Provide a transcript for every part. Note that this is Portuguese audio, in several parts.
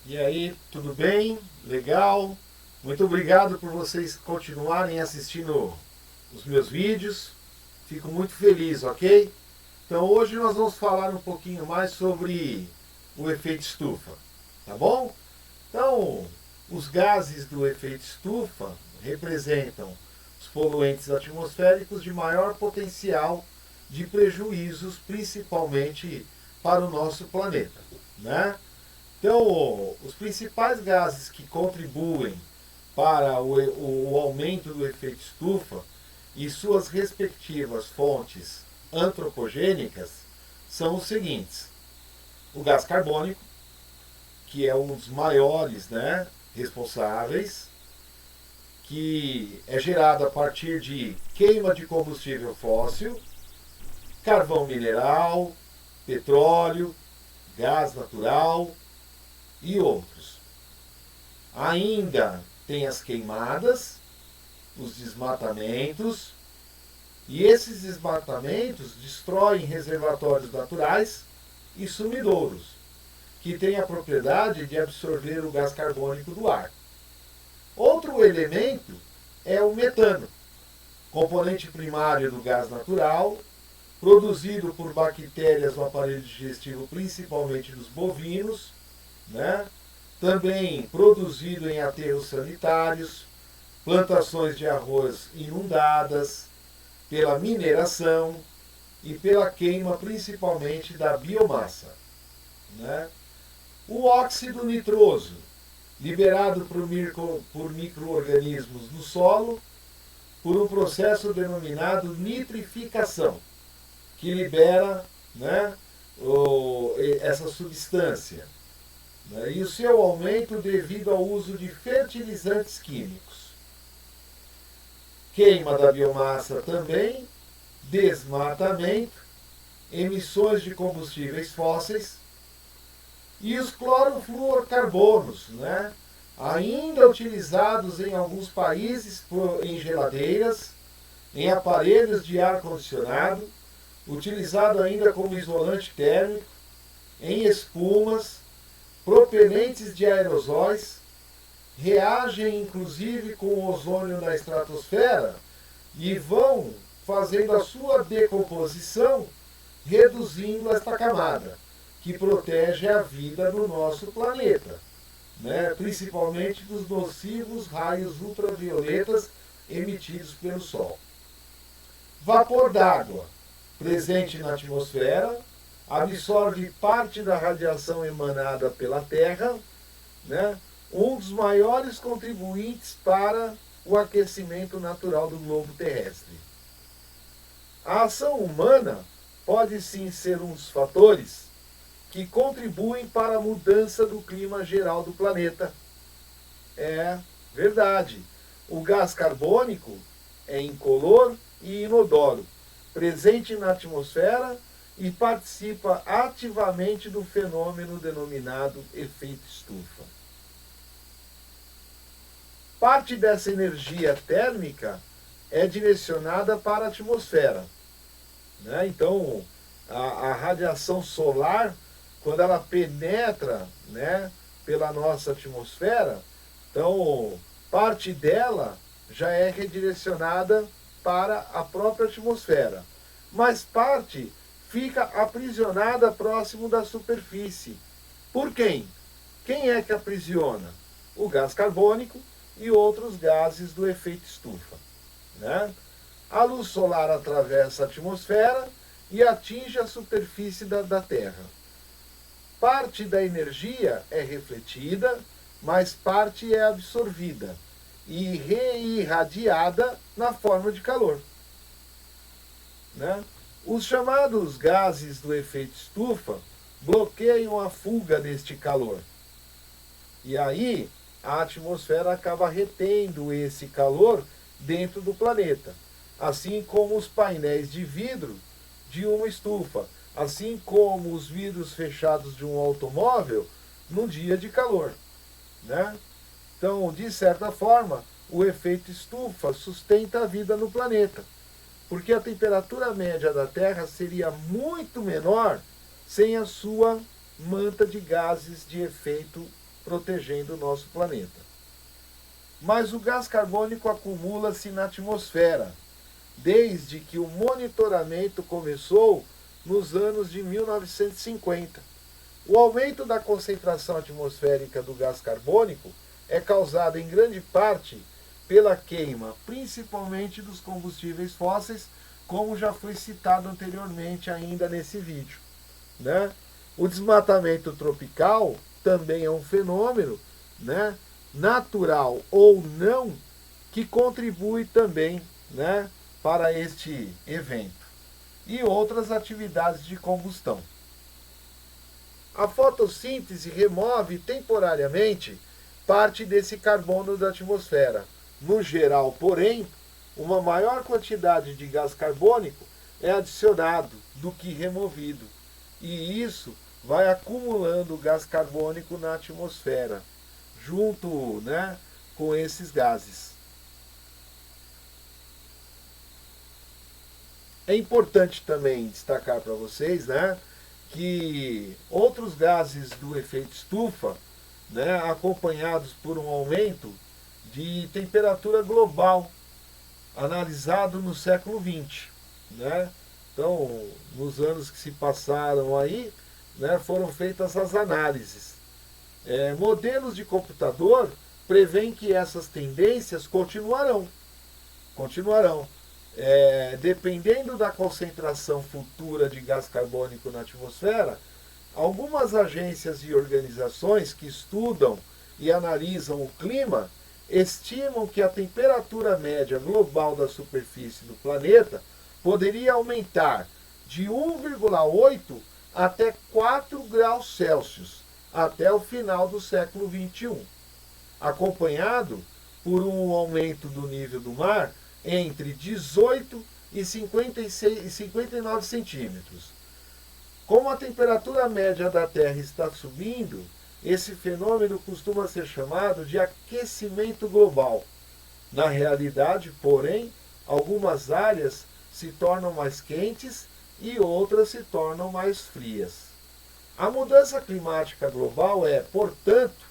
E aí, tudo bem? Legal? Muito obrigado por vocês continuarem assistindo os meus vídeos. Fico muito feliz, ok? Então hoje nós vamos falar um pouquinho mais sobre o efeito estufa, tá bom? Então, os gases do efeito estufa representam os poluentes atmosféricos de maior potencial de prejuízos, principalmente para o nosso planeta, né? Então, os principais gases que contribuem para o aumento do efeito estufa e suas respectivas fontes antropogênicas são os seguintes: o gás carbônico, que é um dos maiores, né, responsáveis, que é gerado a partir de queima de combustível fóssil, carvão mineral, petróleo, gás natural e outros. Ainda tem as queimadas, os desmatamentos, e esses desmatamentos destroem reservatórios naturais e sumidouros, que têm a propriedade de absorver o gás carbônico do ar. Outro elemento é o metano, componente primário do gás natural, produzido por bactérias no aparelho digestivo, principalmente dos bovinos, né? Também produzido em aterros sanitários, plantações de arroz inundadas, pela mineração e pela queima principalmente da biomassa, né? O óxido nitroso, liberado por micro-organismos no solo, por um processo denominado nitrificação, que libera, né, essa substância, né, e o seu aumento devido ao uso de fertilizantes químicos. Queima da biomassa também, desmatamento, emissões de combustíveis fósseis e os clorofluorcarbonos, né, ainda utilizados em alguns países em geladeiras, em aparelhos de ar-condicionado, utilizado ainda como isolante térmico, em espumas, propelentes de aerosóis, reagem inclusive com o ozônio na estratosfera e vão fazendo a sua decomposição, reduzindo esta camada, que protege a vida no nosso planeta, né? Principalmente dos nocivos raios ultravioletas emitidos pelo Sol. Vapor d'água, presente na atmosfera, absorve parte da radiação emanada pela Terra, né? Um dos maiores contribuintes para o aquecimento natural do globo terrestre. A ação humana pode sim ser um dos fatores que contribuem para a mudança do clima geral do planeta. É verdade. O gás carbônico é incolor e inodoro, presente na atmosfera e participa ativamente do fenômeno denominado efeito estufa. Parte dessa energia térmica é direcionada para a atmosfera, né? Então, a radiação solar, quando ela penetra, né, pela nossa atmosfera, então parte dela já é redirecionada para a própria atmosfera, mas parte fica aprisionada próximo da superfície. Por quem? Quem é que aprisiona? O gás carbônico e outros gases do efeito estufa, né? A luz solar atravessa a atmosfera e atinge a superfície da Terra. Parte da energia é refletida, mas parte é absorvida e reirradiada na forma de calor, né? Os chamados gases do efeito estufa bloqueiam a fuga deste calor. E aí a atmosfera acaba retendo esse calor dentro do planeta, assim como os painéis de vidro de uma estufa, assim como os vidros fechados de um automóvel num dia de calor, né? Então, de certa forma, o efeito estufa sustenta a vida no planeta, porque a temperatura média da Terra seria muito menor sem a sua manta de gases de efeito protegendo o nosso planeta. Mas o gás carbônico acumula-se na atmosfera, desde que o monitoramento começou nos anos de 1950. O aumento da concentração atmosférica do gás carbônico é causado em grande parte pela queima, principalmente dos combustíveis fósseis, como já foi citado anteriormente ainda nesse vídeo, né? O desmatamento tropical também é um fenômeno, né, natural ou não, que contribui também, né, para este evento. E outras atividades de combustão. A fotossíntese remove temporariamente parte desse carbono da atmosfera. No geral, porém, uma maior quantidade de gás carbônico é adicionado do que removido. E isso vai acumulando gás carbônico na atmosfera, junto, né, com esses gases. É importante também destacar para vocês, né, que outros gases do efeito estufa, né, acompanhados por um aumento de temperatura global, analisado no século XX. Né? Então, nos anos que se passaram aí, né, foram feitas as análises. Modelos de computador prevêem que essas tendências continuarão. Dependendo da concentração futura de gás carbônico na atmosfera, algumas agências e organizações que estudam e analisam o clima estimam que a temperatura média global da superfície do planeta poderia aumentar de 1,8 até 4 graus Celsius até o final do século XXI, acompanhado por um aumento do nível do mar entre 18 e 59 centímetros. Como a temperatura média da Terra está subindo, esse fenômeno costuma ser chamado de aquecimento global. Na realidade, porém, algumas áreas se tornam mais quentes e outras se tornam mais frias. A mudança climática global é, portanto,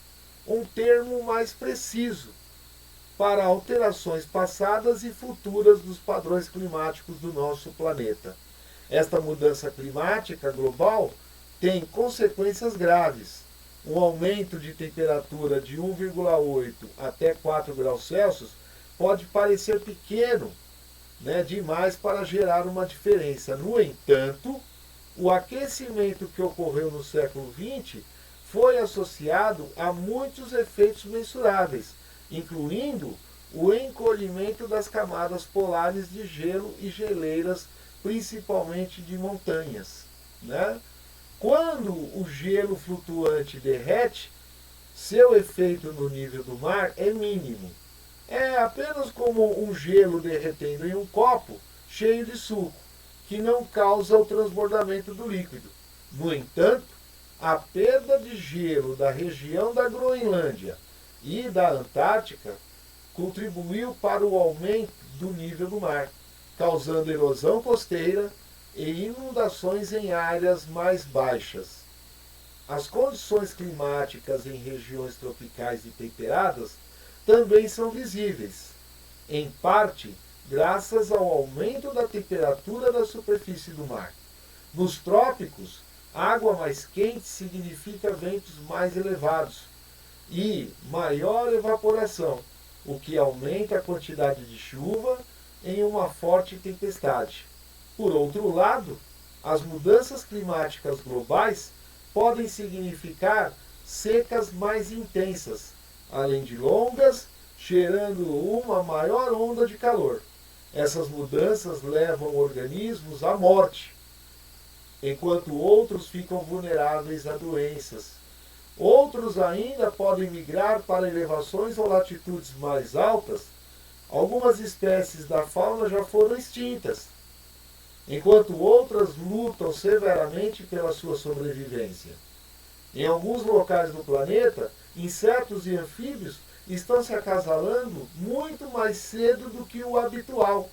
um termo mais preciso para alterações passadas e futuras dos padrões climáticos do nosso planeta. Esta mudança climática global tem consequências graves. Um aumento de temperatura de 1,8 até 4 graus Celsius pode parecer pequeno, né, demais para gerar uma diferença. No entanto, o aquecimento que ocorreu no século XX foi associado a muitos efeitos mensuráveis, incluindo o encolhimento das camadas polares de gelo e geleiras, principalmente de montanhas. Né? Quando o gelo flutuante derrete, seu efeito no nível do mar é mínimo. É apenas como um gelo derretendo em um copo cheio de suco, que não causa o transbordamento do líquido. No entanto, a perda de gelo da região da Groenlândia e da Antártica contribuiu para o aumento do nível do mar, causando erosão costeira e inundações em áreas mais baixas. As condições climáticas em regiões tropicais e temperadas também são visíveis, em parte graças ao aumento da temperatura da superfície do mar. Nos trópicos, água mais quente significa ventos mais elevados e maior evaporação, o que aumenta a quantidade de chuva em uma forte tempestade. Por outro lado, as mudanças climáticas globais podem significar secas mais intensas, além de longas, gerando uma maior onda de calor. Essas mudanças levam organismos à morte, enquanto outros ficam vulneráveis a doenças. Outros ainda podem migrar para elevações ou latitudes mais altas. Algumas espécies da fauna já foram extintas, enquanto outras lutam severamente pela sua sobrevivência. Em alguns locais do planeta, insetos e anfíbios estão se acasalando muito mais cedo do que o habitual.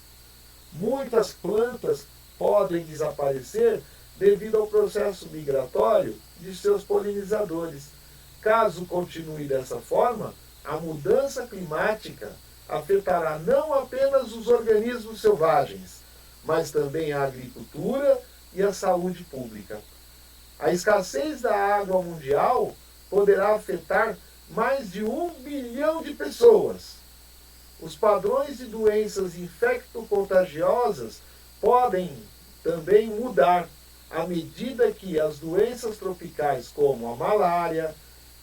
Muitas plantas podem desaparecer devido ao processo migratório de seus polinizadores. Caso continue dessa forma, a mudança climática afetará não apenas os organismos selvagens, mas também a agricultura e a saúde pública. A escassez da água mundial poderá afetar mais de 1 bilhão de pessoas. Os padrões de doenças infecto-contagiosas podem também mudar à medida que as doenças tropicais como a malária,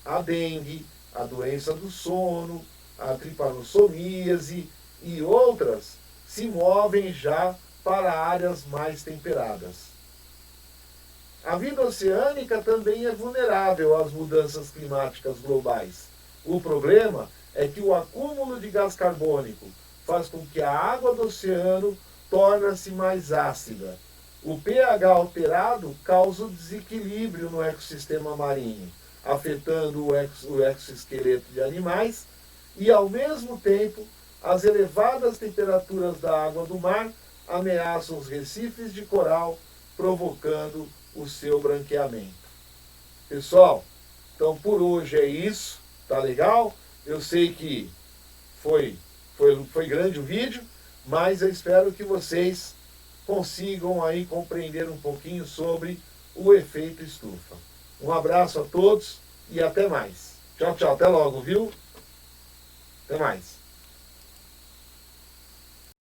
a dengue, a doença do sono, a tripanossomíase e outras se movem já para áreas mais temperadas. A vida oceânica também é vulnerável às mudanças climáticas globais. O problema é que o acúmulo de gás carbônico faz com que a água do oceano torne-se mais ácida. O pH alterado causa desequilíbrio no ecossistema marinho, afetando o exoesqueleto de animais e, ao mesmo tempo, as elevadas temperaturas da água do mar ameaçam os recifes de coral, provocando o seu branqueamento. Pessoal, então por hoje é isso, tá legal? Eu sei que foi grande o vídeo, mas eu espero que vocês consigam aí compreender um pouquinho sobre o efeito estufa. Um abraço a todos e até mais. Tchau, tchau. Até logo, viu? Até mais.